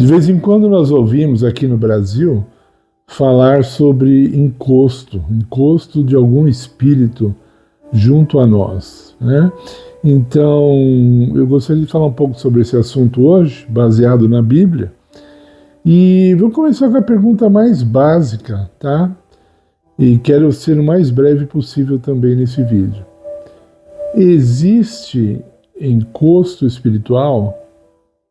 De vez em quando nós ouvimos aqui no Brasil falar sobre encosto de algum espírito junto a nós, né? Então, eu gostaria de falar um pouco sobre esse assunto hoje, baseado na Bíblia. E vou começar com a pergunta mais básica, tá? E quero ser o mais breve possível também nesse vídeo. Existe encosto espiritual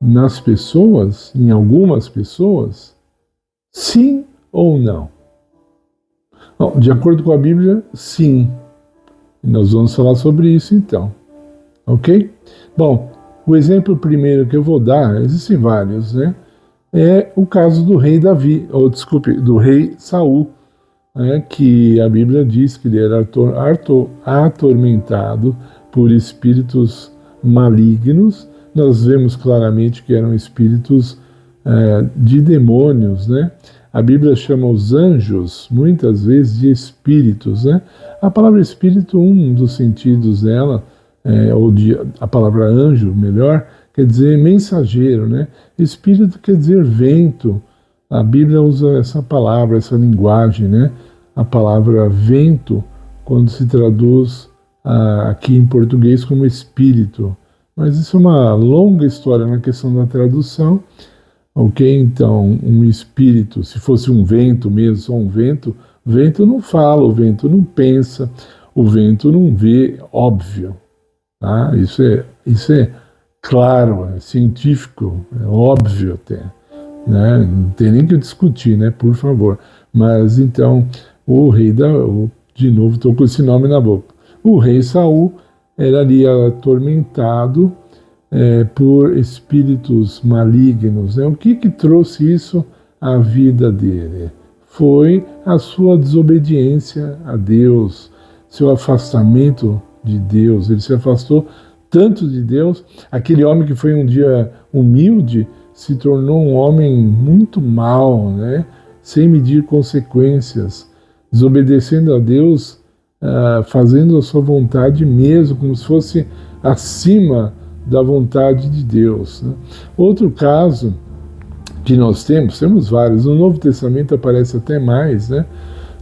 nas pessoas, em algumas pessoas? Sim ou não? Bom, de acordo com a Bíblia, sim. E nós vamos falar sobre isso então. Ok? Bom, o exemplo primeiro que eu vou dar, existem vários, né? É o caso do rei Davi, ou desculpe, do rei Saul, né? Que a Bíblia diz que ele era atormentado por espíritos malignos. Nós vemos claramente que eram espíritos de demônios, né? A Bíblia chama os anjos, muitas vezes, de espíritos, né? A palavra espírito, um dos sentidos dela, a palavra anjo, melhor, quer dizer mensageiro, né? Espírito quer dizer vento. A Bíblia usa essa palavra, essa linguagem, né? A palavra vento, quando se traduz aqui em português como espírito. Mas isso é uma longa história na questão da tradução. Ok? Então, um espírito, se fosse um vento mesmo, só um vento, o vento não fala, o vento não pensa, o vento não vê, óbvio. Tá? Isso é claro, é científico, é óbvio até. Né? Não tem nem que discutir, né? Por favor. Mas então, o rei de novo, estou com esse nome na boca. O rei Saul era ali atormentado por espíritos malignos. Né? O que trouxe isso à vida dele? Foi a sua desobediência a Deus, seu afastamento de Deus. Ele se afastou tanto de Deus. Aquele homem que foi um dia humilde se tornou um homem muito mau, né? Sem medir consequências, desobedecendo a Deus, fazendo a sua vontade mesmo, como se fosse acima da vontade de Deus. Né? Outro caso que nós temos vários, no Novo Testamento aparece até mais, né?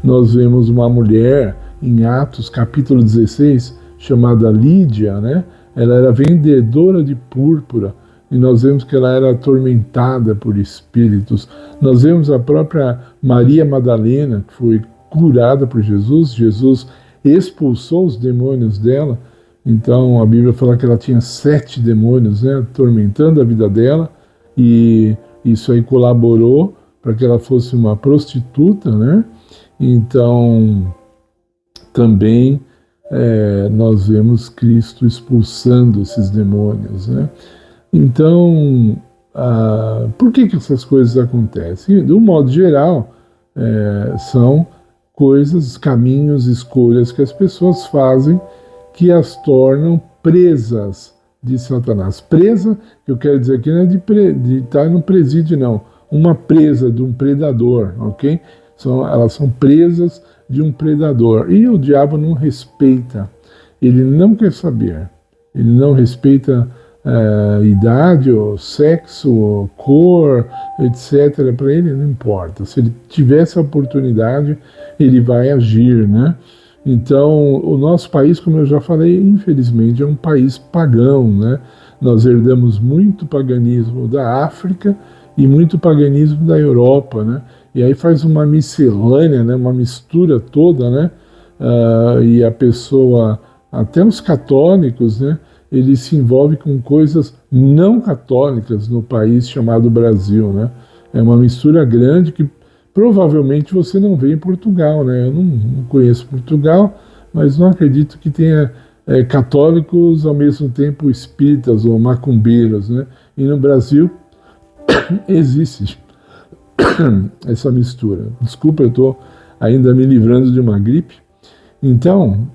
Nós vemos uma mulher em Atos capítulo 16, chamada Lídia, né? Ela era vendedora de púrpura, e nós vemos que ela era atormentada por espíritos. Nós vemos a própria Maria Madalena, que foi curada por Jesus, Jesus expulsou os demônios dela. Então a Bíblia fala que ela tinha 7 demônios, né, atormentando a vida dela, e isso aí colaborou para que ela fosse uma prostituta, né? Então também nós vemos Cristo expulsando esses demônios, né? Então, por que essas coisas acontecem? De um modo geral, são coisas, caminhos, escolhas que as pessoas fazem que as tornam presas de Satanás. Presa, que eu quero dizer aqui, não é de estar no presídio, não. Uma presa de um predador, ok? Elas são presas de um predador. E o diabo não respeita. Ele não quer saber. Ele não respeita idade, ou sexo, ou cor, etc. Para ele não importa. Se ele tiver essa oportunidade, ele vai agir, né? Então, o nosso país, como eu já falei, infelizmente é um país pagão, né? Nós herdamos muito paganismo da África e muito paganismo da Europa, né? E aí faz uma miscelânea, né? Uma mistura toda, né? E a pessoa, até os católicos, né? Ele se envolve com coisas não católicas no país chamado Brasil, né? É uma mistura grande que provavelmente você não vê em Portugal, né? Eu não conheço Portugal, mas não acredito que tenha católicos ao mesmo tempo espíritas ou macumbeiros, né? E no Brasil existe essa mistura. Desculpa, eu estou ainda me livrando de uma gripe. Então,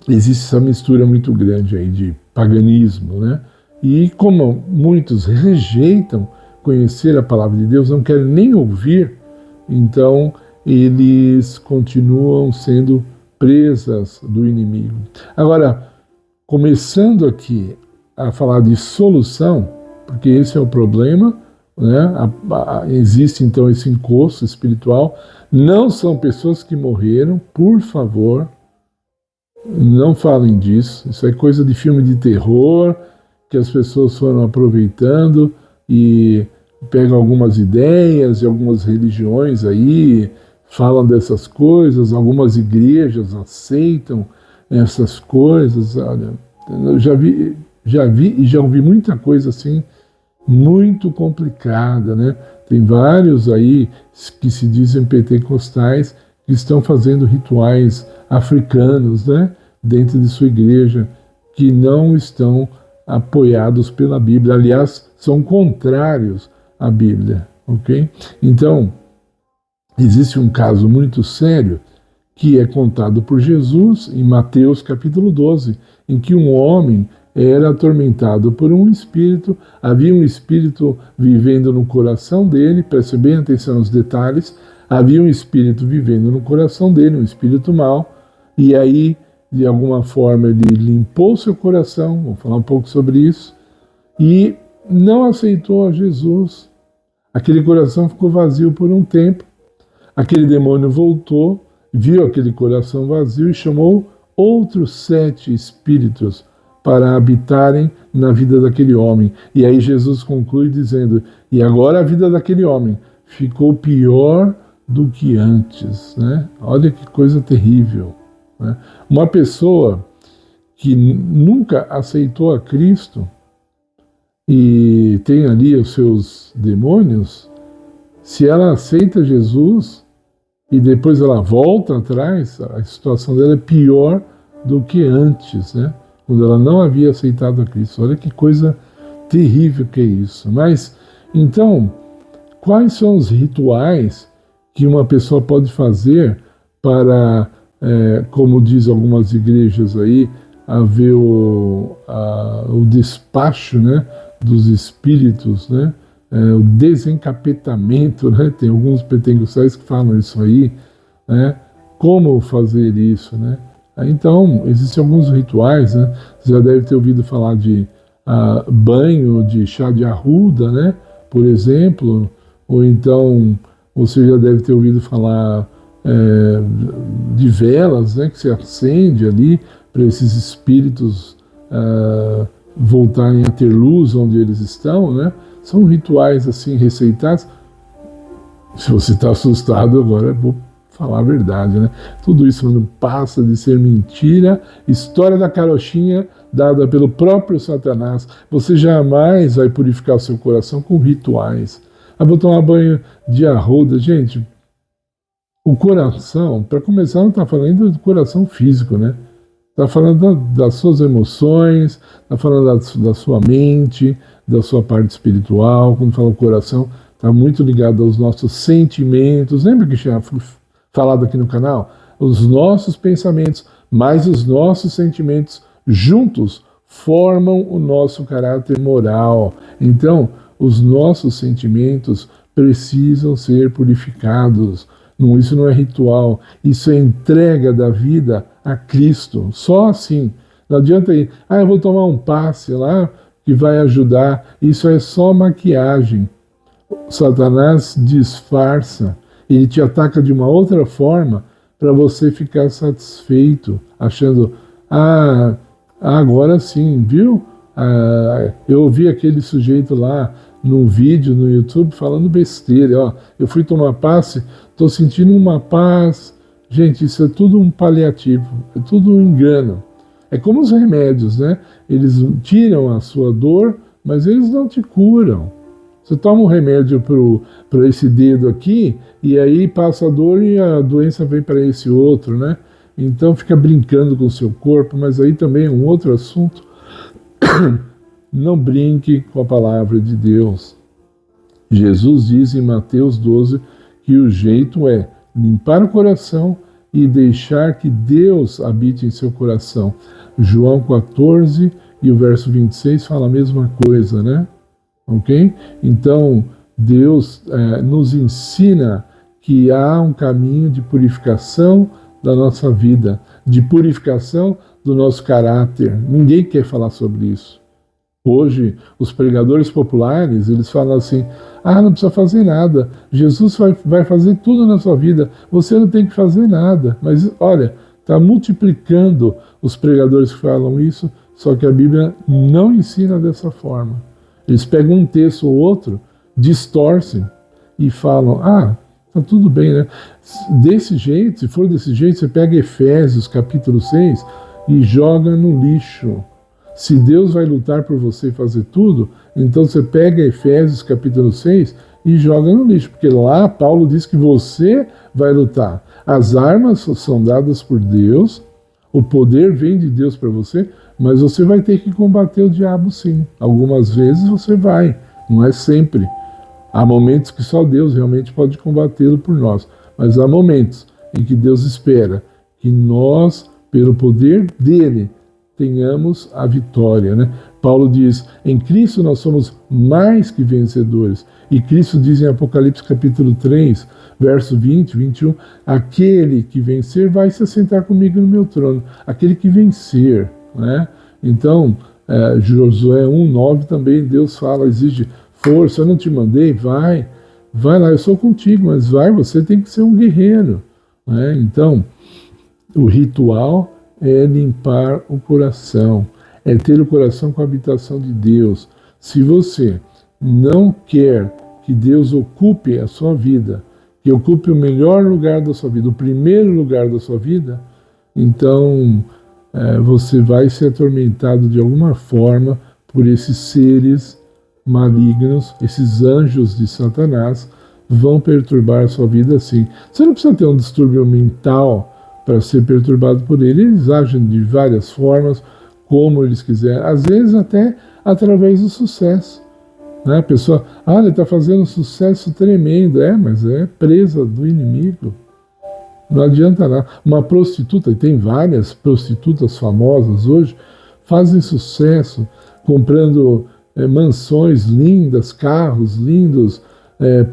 existe essa mistura muito grande aí de paganismo, né? E como muitos rejeitam conhecer a palavra de Deus, não querem nem ouvir, então eles continuam sendo presas do inimigo. Agora, começando aqui a falar de solução, porque esse é o problema, né? Existe então esse encosto espiritual. Não são pessoas que morreram, por favor, não falem disso. Isso é coisa de filme de terror, que as pessoas foram aproveitando e pegam algumas ideias de algumas religiões aí, falam dessas coisas, algumas igrejas aceitam essas coisas. Olha, eu já vi e já ouvi muita coisa assim, muito complicada, né? Tem vários aí que se dizem pentecostais que estão fazendo rituais africanos, né? Dentro de sua igreja, que não estão apoiados pela Bíblia. Aliás, são contrários à Bíblia, ok? Então, existe um caso muito sério que é contado por Jesus em Mateus capítulo 12, em que um homem era atormentado por um espírito, havia um espírito vivendo no coração dele, preste bem atenção nos detalhes, havia um espírito vivendo no coração dele, um espírito mau, e aí, de alguma forma, ele limpou seu coração, vou falar um pouco sobre isso, e não aceitou a Jesus. Aquele coração ficou vazio por um tempo, aquele demônio voltou, viu aquele coração vazio e chamou outros 7 espíritos para habitarem na vida daquele homem. E aí Jesus conclui dizendo, e agora a vida daquele homem ficou pior do que antes, né? Olha que coisa terrível, né? Uma pessoa que nunca aceitou a Cristo e tem ali os seus demônios, se ela aceita Jesus e depois ela volta atrás, a situação dela é pior do que antes, né? Quando ela não havia aceitado a Cristo. Olha que coisa terrível que é isso. Mas, então, quais são os rituais que uma pessoa pode fazer para, como diz algumas igrejas aí, haver o despacho, né, dos espíritos, né, o desencapetamento, né? Tem alguns pentecostais que falam isso aí, né? Como fazer isso, né? Então, existem alguns rituais, né? Você já deve ter ouvido falar de banho de chá de arruda, né? Por exemplo, ou então você já deve ter ouvido falar de velas, né? Que se acende ali para esses espíritos voltarem a ter luz onde eles estão, né? São rituais assim receitados. Se você está assustado agora, vou falar a verdade, né? Tudo isso não passa de ser mentira, história da carochinha dada pelo próprio Satanás. Você jamais vai purificar o seu coração com rituais. Vou tomar banho de arruda. Gente, o coração, para começar, não está falando do coração físico, né? Está falando das suas emoções, está falando da sua mente, da sua parte espiritual. Quando fala o coração, está muito ligado aos nossos sentimentos. Lembra que tinha falado aqui no canal? Os nossos pensamentos mais os nossos sentimentos juntos formam o nosso caráter moral. Então, os nossos sentimentos precisam ser purificados. Não, isso não é ritual, isso é entrega da vida a Cristo. Só assim. Não adianta ir, eu vou tomar um passe lá que vai ajudar. Isso é só maquiagem. Satanás disfarça. Ele te ataca de uma outra forma para você ficar satisfeito, achando, agora sim, viu? Eu ouvi aquele sujeito lá num vídeo no YouTube falando besteira, eu fui tomar passe, estou sentindo uma paz. Gente, isso é tudo um paliativo, é tudo um engano. É como os remédios, né? Eles tiram a sua dor, mas eles não te curam. Você toma um remédio para esse dedo aqui, e aí passa a dor e a doença vem para esse outro, né? Então fica brincando com o seu corpo, mas aí também é um outro assunto. Não brinque com a palavra de Deus. Jesus diz em Mateus 12 que o jeito é limpar o coração e deixar que Deus habite em seu coração. João 14 e o verso 26 fala a mesma coisa, né? Ok? Então, Deus nos ensina que há um caminho de purificação da nossa vida, de purificação do nosso caráter. Ninguém quer falar sobre isso. Hoje, os pregadores populares, eles falam assim, não precisa fazer nada, Jesus vai fazer tudo na sua vida, você não tem que fazer nada. Mas, olha, está multiplicando os pregadores que falam isso, só que a Bíblia não ensina dessa forma. Eles pegam um texto ou outro, distorcem e falam, tá tudo bem, né? Desse jeito, se for desse jeito, você pega Efésios capítulo 6 e joga no lixo. Se Deus vai lutar por você e fazer tudo, então você pega Efésios capítulo 6 e joga no lixo, porque lá Paulo diz que você vai lutar. As armas são dadas por Deus, o poder vem de Deus para você, mas você vai ter que combater o diabo sim. Algumas vezes você vai, não é sempre. Há momentos que só Deus realmente pode combatê-lo por nós, mas há momentos em que Deus espera que nós, pelo poder dele, tenhamos a vitória, né? Paulo diz, em Cristo nós somos mais que vencedores. E Cristo diz em Apocalipse capítulo 3, verso 20, 21, aquele que vencer vai se assentar comigo no meu trono. Aquele que vencer, né? Então, Josué 1:9 também Deus fala, exige força, eu não te mandei, vai lá, eu sou contigo, mas você tem que ser um guerreiro, né? Então, o ritual é limpar o coração, é ter o coração com a habitação de Deus. Se você não quer que Deus ocupe a sua vida, que ocupe o melhor lugar da sua vida, o primeiro lugar da sua vida, então você vai ser atormentado de alguma forma por esses seres malignos, esses anjos de Satanás, vão perturbar a sua vida assim. Você não precisa ter um distúrbio mental para ser perturbado por ele. Eles agem de várias formas, como eles quiserem, às vezes até através do sucesso, né? A pessoa, ele está fazendo um sucesso tremendo, mas é presa do inimigo, não adianta nada. Uma prostituta, e tem várias prostitutas famosas hoje, fazem sucesso comprando mansões lindas, carros lindos,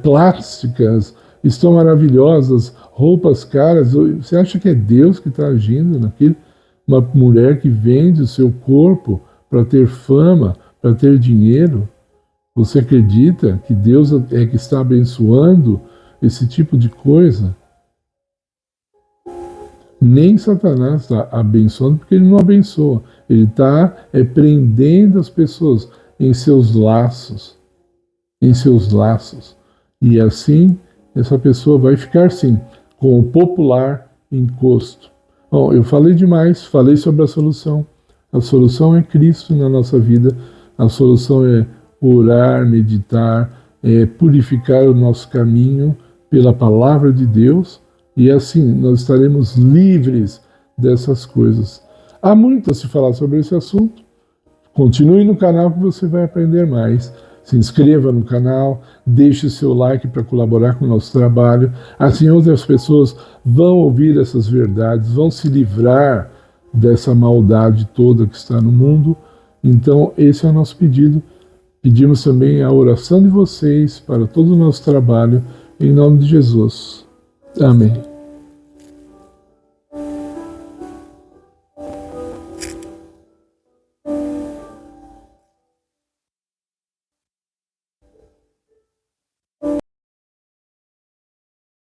plásticas, estão maravilhosas, roupas caras. Você acha que é Deus que está agindo naquilo? Uma mulher que vende o seu corpo para ter fama, para ter dinheiro? Você acredita que Deus é que está abençoando esse tipo de coisa? Nem Satanás está abençoando, porque ele não abençoa. Ele está prendendo as pessoas em seus laços. Em seus laços. E assim, essa pessoa vai ficar, sim, com o popular encosto. Bom, eu falei demais, falei sobre a solução. A solução é Cristo na nossa vida. A solução é orar, meditar, purificar o nosso caminho pela palavra de Deus. E assim, nós estaremos livres dessas coisas. Há muito a se falar sobre esse assunto. Continue no canal que você vai aprender mais. Se inscreva no canal, deixe seu like para colaborar com o nosso trabalho. Assim outras pessoas vão ouvir essas verdades, vão se livrar dessa maldade toda que está no mundo. Então esse é o nosso pedido. Pedimos também a oração de vocês para todo o nosso trabalho, em nome de Jesus. Amém.